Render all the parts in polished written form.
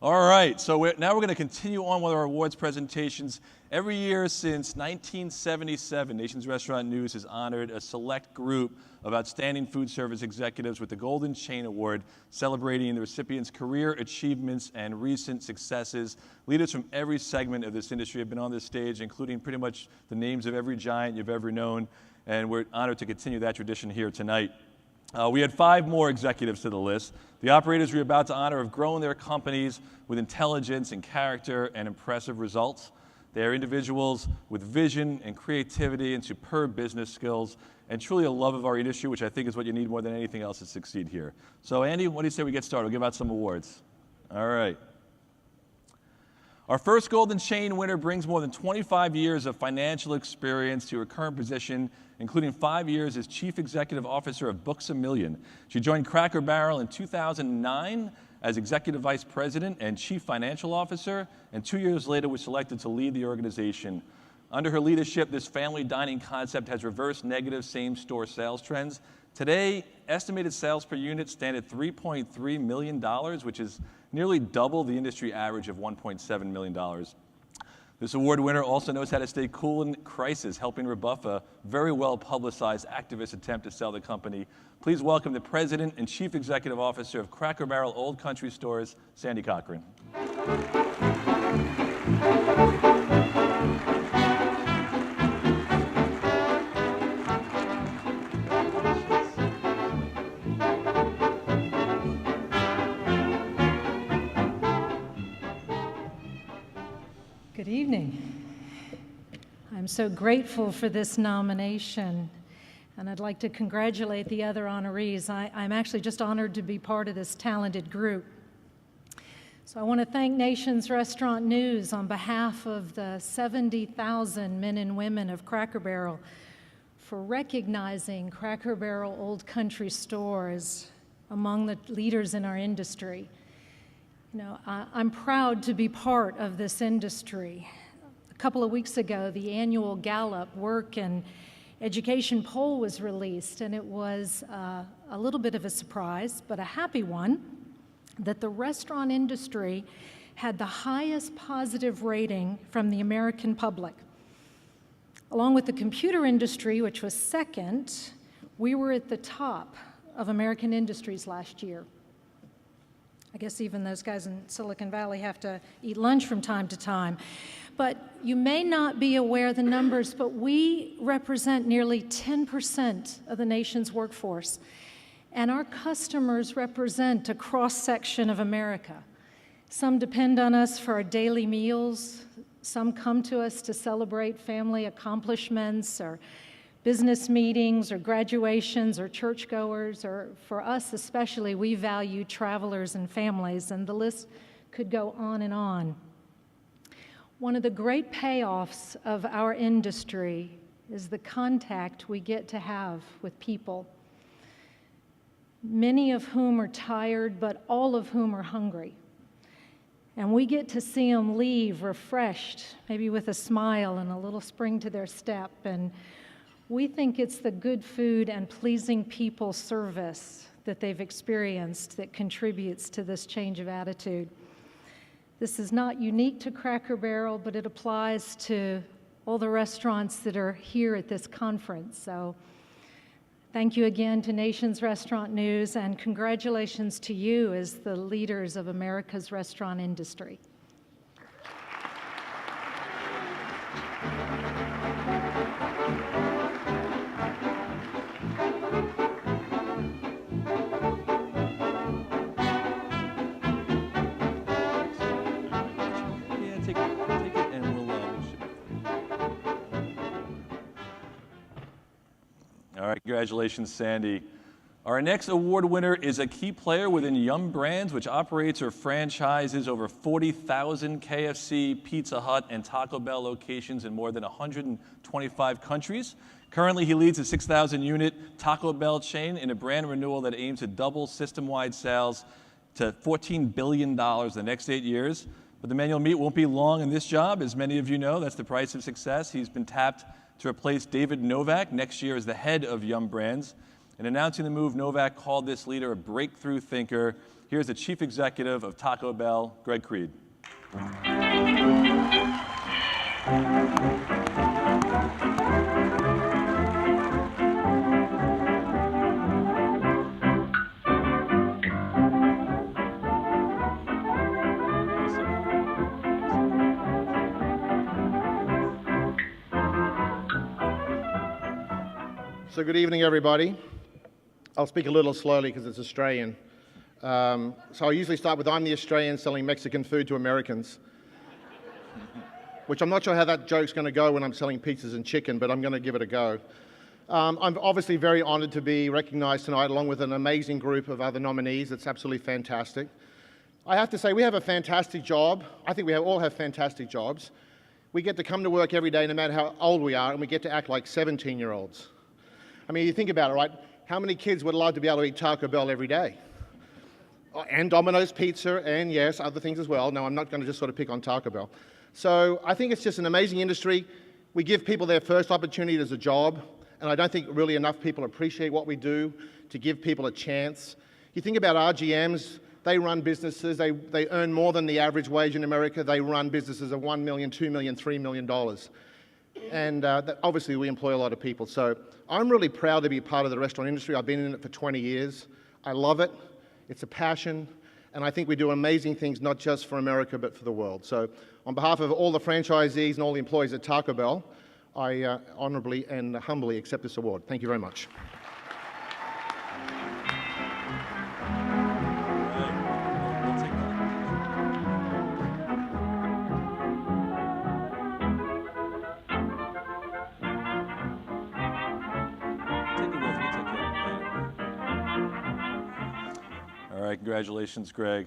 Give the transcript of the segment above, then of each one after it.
All right, so now we're going to continue on with our awards presentations. Every year since 1977, Nation's Restaurant News has honored a select group of outstanding food service executives with the Golden Chain Award, celebrating the recipients' career achievements and recent successes. Leaders from every segment of this industry have been on this stage, including pretty much the names of every giant you've ever known, and we're honored to continue that tradition here tonight. We had 5 more executives to the list. The operators we're about to honor have grown their companies with intelligence and character and impressive results. They are individuals with vision and creativity and superb business skills and truly a love of our industry, which I think is what you need more than anything else to succeed here. So Andy, what do you say we get started? We'll give out some awards. All right. Our first Golden Chain winner brings more than 25 years of financial experience to her current position, including 5 years as Chief Executive Officer of Books A Million. She joined Cracker Barrel in 2009 as Executive Vice President and Chief Financial Officer, and 2 years later was selected to lead the organization. Under her leadership, this family dining concept has reversed negative same-store sales trends. Today, estimated sales per unit stand at $3.3 million, which is nearly double the industry average of $1.7 million. This award winner also knows how to stay cool in crisis, helping rebuff a very well-publicized activist attempt to sell the company. Please welcome the President and Chief Executive Officer of Cracker Barrel Old Country Stores, Sandy Cochran. Good evening. I'm so grateful for this nomination, and I'd like to congratulate the other honorees. I'm actually just honored to be part of this talented group. So I want to thank Nation's Restaurant News on behalf of the 70,000 men and women of Cracker Barrel for recognizing Cracker Barrel Old Country Stores among the leaders in our industry. You know, I'm proud to be part of this industry. A couple of weeks ago, the annual Gallup Work and Education poll was released, and it was a little bit of a surprise, but a happy one, that the restaurant industry had the highest positive rating from the American public. Along with the computer industry, which was second, we were at the top of American industries last year. I guess even those guys in Silicon Valley have to eat lunch from time to time. But you may not be aware of the numbers, but we represent nearly 10% of the nation's workforce. And our customers represent a cross-section of America. Some depend on us for our daily meals. Some come to us to celebrate family accomplishments or business meetings or graduations or churchgoers, or for us especially, we value travelers and families, and the list could go on and on. One of the great payoffs of our industry is the contact we get to have with people, many of whom are tired, but all of whom are hungry. And we get to see them leave refreshed, maybe with a smile and a little spring to their step. And we think it's the good food and pleasing people service that they've experienced that contributes to this change of attitude. This is not unique to Cracker Barrel, but it applies to all the restaurants that are here at this conference. So thank you again to Nation's Restaurant News, and congratulations to you as the leaders of America's restaurant industry. All right, congratulations, Sandy. Our next award winner is a key player within Yum Brands, which operates or franchises over 40,000 KFC, Pizza Hut, and Taco Bell locations in more than 125 countries. Currently, he leads a 6,000-unit Taco Bell chain in a brand renewal that aims to double system-wide sales to $14 billion in the next 8 years. But the man you'll meet won't be long in this job. As many of you know, that's the price of success. He's been tapped to replace David Novak next year as the head of Yum Brands. In announcing the move, Novak called this leader a breakthrough thinker. Here's the chief executive of Taco Bell, Greg Creed. So good evening, everybody. I'll speak a little slowly because it's Australian. So I usually start with, I'm the Australian selling Mexican food to Americans, which I'm not sure how that joke's going to go when I'm selling pizzas and chicken, but I'm going to give it a go. I'm obviously very honored to be recognized tonight along with an amazing group of other nominees. It's absolutely fantastic. I have to say, we have a fantastic job. I think we all have fantastic jobs. We get to come to work every day no matter how old we are, and we get to act like 17-year-olds. I mean, you think about it, right? How many kids would love to be able to eat Taco Bell every day? And Domino's Pizza, and yes, other things as well. No, I'm not going to just sort of pick on Taco Bell. So I think it's just an amazing industry. We give people their first opportunity as a job, and I don't think really enough people appreciate what we do to give people a chance. You think about RGMs, they run businesses, they earn more than the average wage in America. They run businesses of $1 million, $2 million, $3 million. And obviously we employ a lot of people. So I'm really proud to be part of the restaurant industry. I've been in it for 20 years. I love it. It's a passion. And I think we do amazing things, not just for America, but for the world. So on behalf of all the franchisees and all the employees at Taco Bell, I honorably and humbly accept this award. Thank you very much. Congratulations, Greg.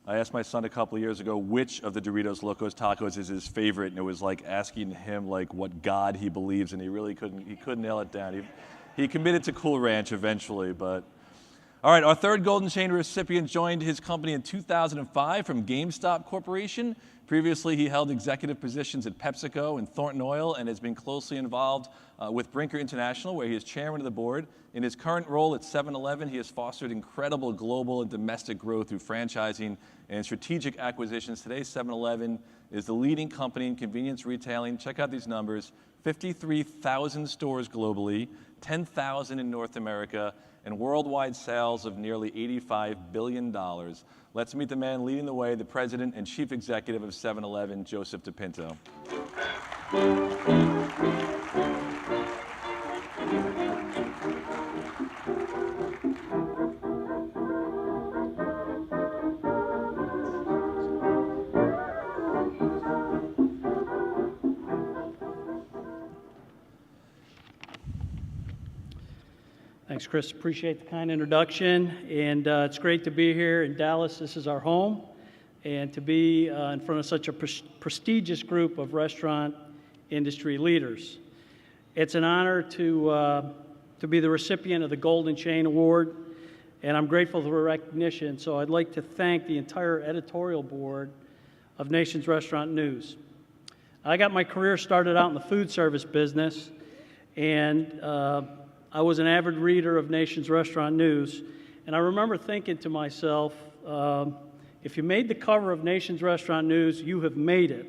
I asked my son a couple of years ago which of the Doritos Locos Tacos is his favorite, and it was like asking him like what God he believes, and he really couldn't nail it down. He committed to Cool Ranch eventually, but all right, our third Golden Chain recipient joined his company in 2005 from GameStop Corporation. Previously, he held executive positions at PepsiCo and Thornton Oil and has been closely involved with Brinker International, where he is chairman of the board. In his current role at 7-Eleven, he has fostered incredible global and domestic growth through franchising and strategic acquisitions. Today, 7-Eleven is the leading company in convenience retailing. Check out these numbers: 53,000 stores globally, 10,000 in North America, and worldwide sales of nearly $85 billion. Let's meet the man leading the way, the president and chief executive of 7-Eleven, Joseph Dipinto. Thanks, Chris. Appreciate the kind introduction, and it's great to be here in Dallas. This is our home, and to be in front of such a prestigious group of restaurant industry leaders. It's an honor to be the recipient of the Golden Chain Award, and I'm grateful for the recognition. So I'd like to thank the entire editorial board of Nation's Restaurant News. I got my career started out in the food service business, and I was an avid reader of Nation's Restaurant News, and I remember thinking to myself, if you made the cover of Nation's Restaurant News, you have made it.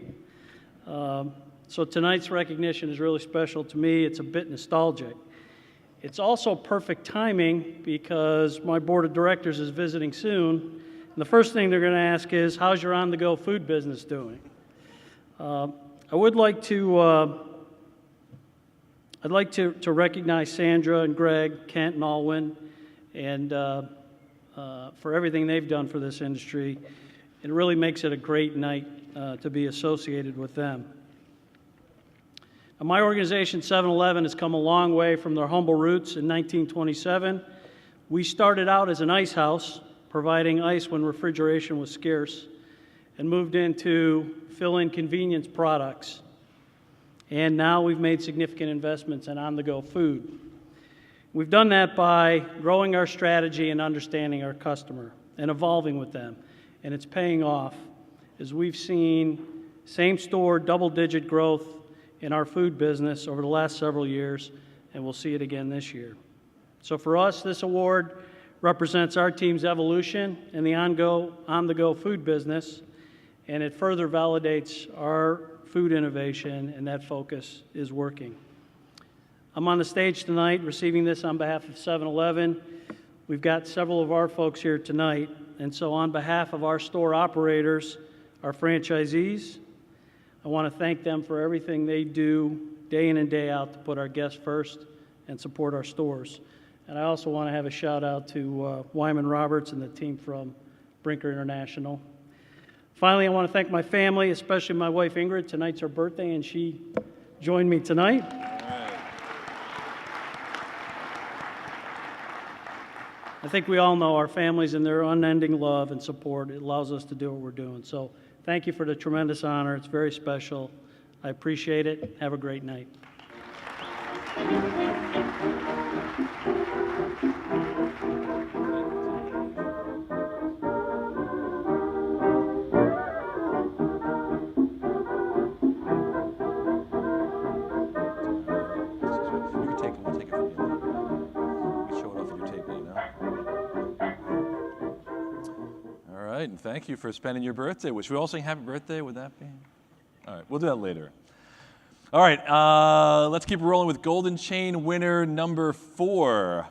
So tonight's recognition is really special to me. It's a bit nostalgic. It's also perfect timing because my board of directors is visiting soon, and the first thing they're going to ask is, how's your on-the-go food business doing? I would like to I'd like to recognize Sandra and Greg, Kent and Aylwin, and for everything they've done for this industry. It really makes it a great night to be associated with them. Now, my organization, 7-Eleven, has come a long way from their humble roots in 1927. We started out as an ice house, providing ice when refrigeration was scarce, and moved into fill-in convenience products. And now we've made significant investments in on-the-go food. We've done that by growing our strategy and understanding our customer and evolving with them. And it's paying off as we've seen same-store double-digit growth in our food business over the last several years, and we'll see it again this year. So for us, this award represents our team's evolution in the on-the-go food business, and it further validates our food innovation, and that focus is working. I'm on the stage tonight receiving this on behalf of 7-Eleven. We've got several of our folks here tonight, and so on behalf of our store operators, our franchisees, I want to thank them for everything they do day in and day out to put our guests first and support our stores. And I also want to have a shout out to Wyman Roberts and the team from Brinker International. Finally, I want to thank my family, especially my wife Ingrid. Tonight's her birthday, and she joined me tonight. I think we all know our families and their unending love and support. It allows us to do what we're doing. So thank you for the tremendous honor. It's very special. I appreciate it. Have a great night. And thank you for spending your birthday. Wish we all sing happy birthday, would that be? All right, we'll do that later. All right, let's keep rolling with Golden Chain winner number 4.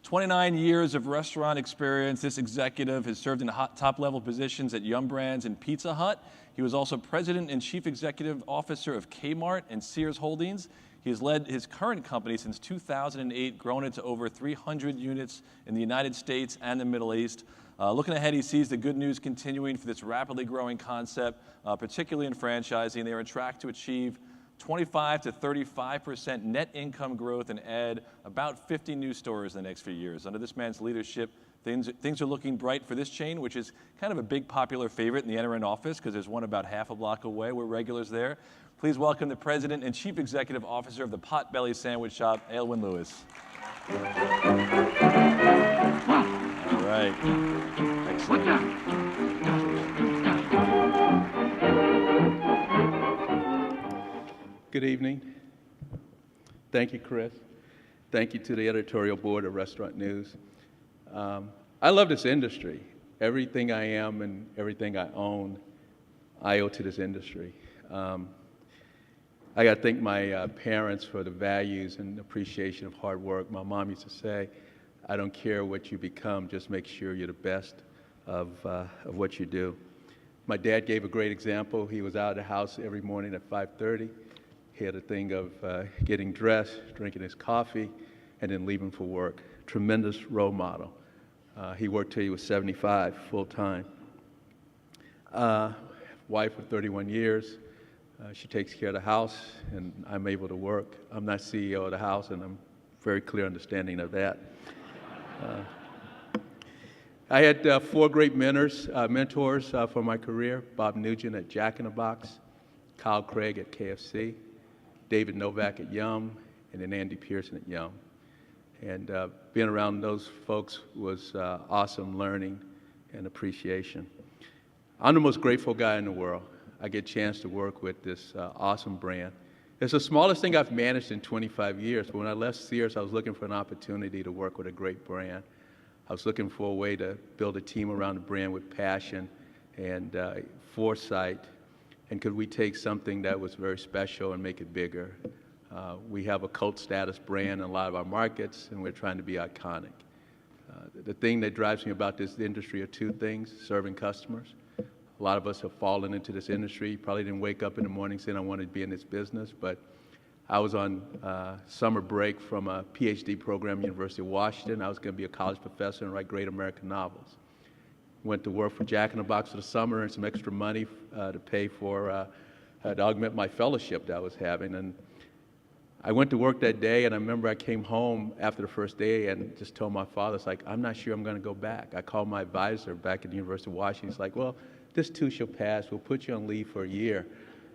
29 years of restaurant experience. This executive has served in top-level positions at Yum Brands and Pizza Hut. He was also president and chief executive officer of Kmart and Sears Holdings. He has led his current company since 2008, grown it to over 300 units in the United States and the Middle East. Looking ahead, he sees the good news continuing for this rapidly growing concept, particularly in franchising. They are on track to achieve 25 to 35% net income growth and add about 50 new stores in the next few years. Under this man's leadership, things are looking bright for this chain, which is kind of a big popular favorite in the Enterprise office because there's one about half a block away. We're regulars there. Please welcome the president and chief executive officer of the Potbelly Sandwich Shop, Aylwin Lewis. All right. Excellent. Good evening. Thank you, Chris. Thank you to the editorial board of Restaurant News. I love this industry. Everything I am and everything I own, I owe to this industry. I got to thank my parents for the values and appreciation of hard work. My mom used to say, I don't care what you become, just make sure you're the best of what you do. My dad gave a great example. He was out of the house every morning at 5:30. He had a thing of getting dressed, drinking his coffee, and then leaving for work. Tremendous role model. He worked till he was 75, full-time. Wife of 31 years. She takes care of the house, and I'm able to work. I'm not CEO of the house, and I'm very clear understanding of that. I had 4 great mentors for my career. Bob Nugent at Jack in the Box, Kyle Craig at KFC, David Novak at Yum, and then Andy Pearson at Yum. And being around those folks was awesome learning and appreciation. I'm the most grateful guy in the world. I get a chance to work with this awesome brand. It's the smallest thing I've managed in 25 years, but when I left Sears, I was looking for an opportunity to work with a great brand. I was looking for a way to build a team around the brand with passion and foresight, and could we take something that was very special and make it bigger? We have a cult status brand in a lot of our markets, and we're trying to be iconic. The thing that drives me about this industry are 2 things: serving customers. A lot of us have fallen into this industry. Probably didn't wake up in the morning saying I wanted to be in this business, but I was on summer break from a PhD program at University of Washington. I was going to be a college professor and write great American novels. Went to work for Jack in the Box for the summer and some extra money to pay for, to augment my fellowship that I was having. And I went to work that day, and I remember I came home after the first day and just told my father, it's like, I'm not sure I'm going to go back. I called my advisor back at the University of Washington. He's like, well, this too shall pass. We'll put you on leave for a year.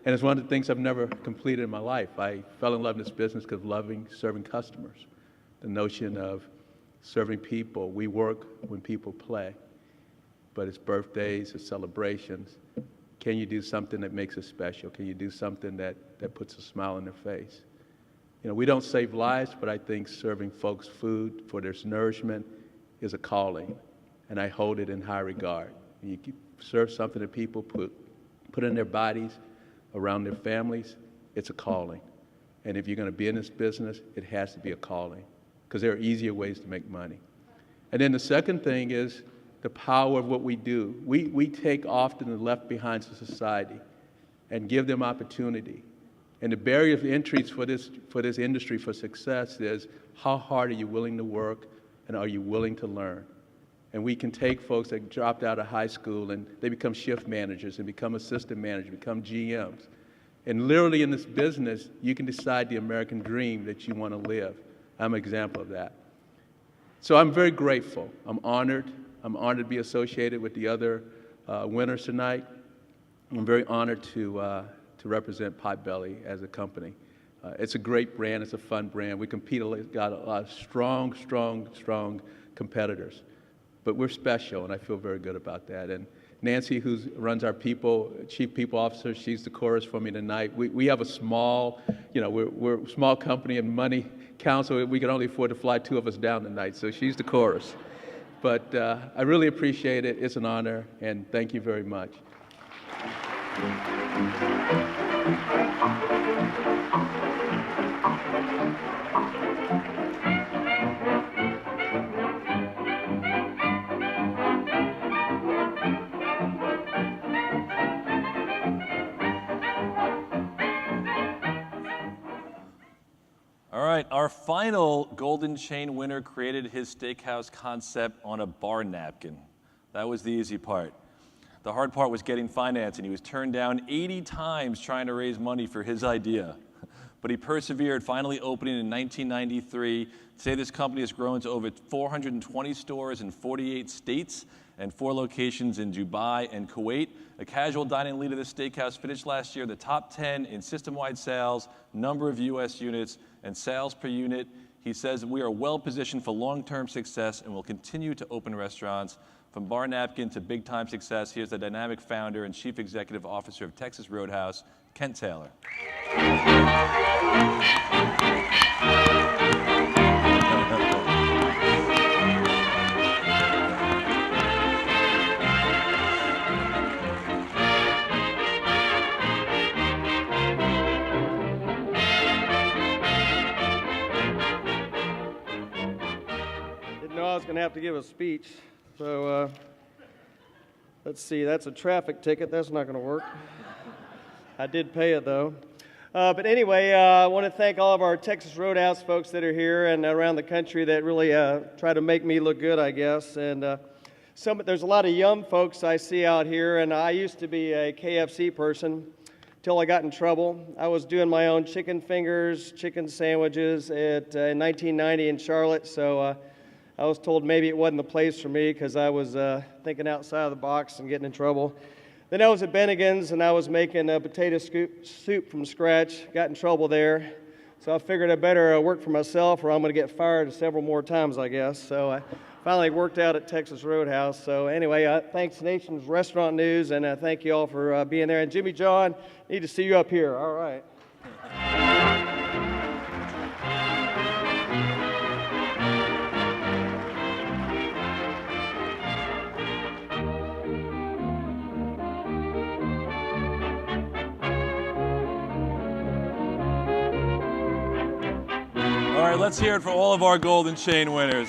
And it's one of the things I've never completed in my life. I fell in love with this business because of serving customers. The notion of serving people. We work when people play. But it's birthdays, it's celebrations. Can you do something that makes us special? Can you do something that puts a smile on their face? You know, we don't save lives, but I think serving folks food for their nourishment is a calling, and I hold it in high regard. You serve something that people put in their bodies, around their families, it's a calling. And if you're going to be in this business, it has to be a calling, because there are easier ways to make money. And then the second thing is the power of what we do. We take often the left behind society and give them opportunity. And the barrier of entry for this industry for success is how hard are you willing to work and are you willing to learn? And we can take folks that dropped out of high school and they become shift managers and become assistant managers, become GMs. And literally in this business, you can decide the American dream that you want to live. I'm an example of that. So I'm very grateful. I'm honored. I'm honored to be associated with the other winners tonight. I'm very honored to represent Potbelly as a company. It's a great brand. It's a fun brand. We compete, got a lot of strong competitors. But we're special, and I feel very good about that. And Nancy, who runs our chief people officer, she's the chorus for me tonight. We have a small, we're a small company and money council. We can only afford to fly 2 of us down tonight, so she's the chorus. But I really appreciate it. It's an honor, and thank you very much. All right, our final Golden Chain winner created his steakhouse concept on a bar napkin. That was the easy part. The hard part was getting financing. He was turned down 80 times trying to raise money for his idea. But he persevered, finally opening in 1993. Today, this company has grown to over 420 stores in 48 states and 4 locations in Dubai and Kuwait. A casual dining leader, this steakhouse finished last year the top 10 in system-wide sales, number of U.S. units, and sales per unit. He says we are well positioned for long-term success and will continue to open restaurants. From bar napkin to big-time success, here's the dynamic founder and chief executive officer of Texas Roadhouse, Kent Taylor. Didn't know I was going to have to give a speech, so let's see, that's a traffic ticket. That's not going to work. I did pay it, though. But anyway, I want to thank all of our Texas Roadhouse folks that are here and around the country that really try to make me look good, I guess. And there's a lot of young folks I see out here, and I used to be a KFC person until I got in trouble. I was doing my own chicken fingers, chicken sandwiches in 1990 in Charlotte, so I was told maybe it wasn't the place for me because I was thinking outside of the box and getting in trouble. Then I was at Bennigan's and I was making a potato soup from scratch. Got in trouble there. So I figured I better work for myself or I'm going to get fired several more times, I guess. So I finally worked out at Texas Roadhouse. So anyway, thanks Nation's Restaurant News, and thank you all for being there. And Jimmy John, need to see you up here. All right. All right, let's hear it for all of our Golden Chain winners.